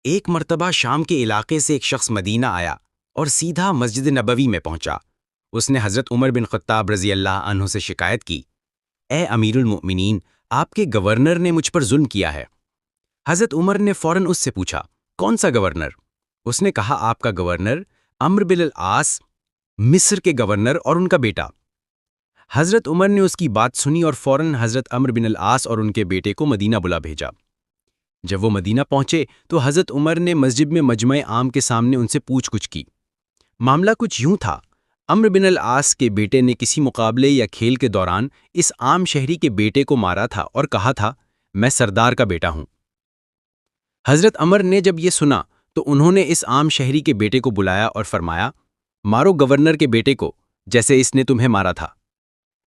एक मर्तबा शाम के इलाके से एक शख्स मदीना आया और सीधा मस्जिद नबवी में पहुंचा। उसने हज़रत उमर बिन ख़त्ताब रज़ी अल्लाह अन्हु से शिकायत की, ए अमीरुल मोमिनीन, आपके गवर्नर ने मुझ पर जुल्म किया है। हज़रत उमर ने फ़ौरन उससे पूछा, कौन सा गवर्नर? उसने कहा, आपका गवर्नर अम्र बिन अल आस, मिस्र के गवर्नर और उनका बेटा। हज़रत उमर ने उसकी बात सुनी और फ़ौरन हज़रत अम्र बिन अल आस और उनके बेटे को मदीना बुला भेजा। जब वो मदीना पहुंचे तो हज़रत उमर ने मस्जिद में मजमे आम के सामने उनसे पूछ-गुछ की। मामला कुछ यूं था, अम्र बिन अल आस के बेटे ने किसी मुकाबले या खेल के दौरान इस आम शहरी के बेटे को मारा था और कहा था, मैं सरदार का बेटा हूं। हज़रत अमर ने जब ये सुना तो उन्होंने इस आम शहरी के बेटे को बुलाया और फरमाया, मारो गवर्नर के बेटे को जैसे इसने तुम्हें मारा था।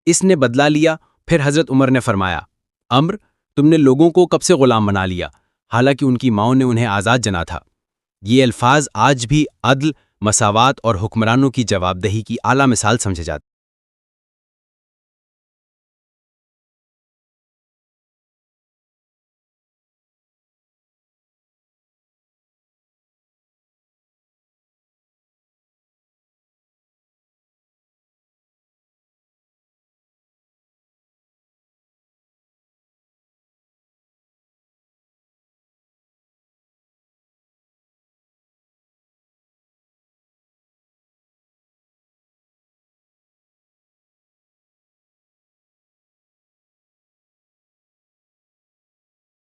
इसने बदला लिया। फिर हज़रत उमर ने फरमाया, अम्र, तुमने लोगों को कब से गुलाम बना लिया, हालांकि उनकी माओं ने उन्हें आज़ाद जना था। ये अल्फाज आज भी अदल, मसावात और हुक्मरानों की जवाबदेही की आला मिसाल समझे जाते हैं।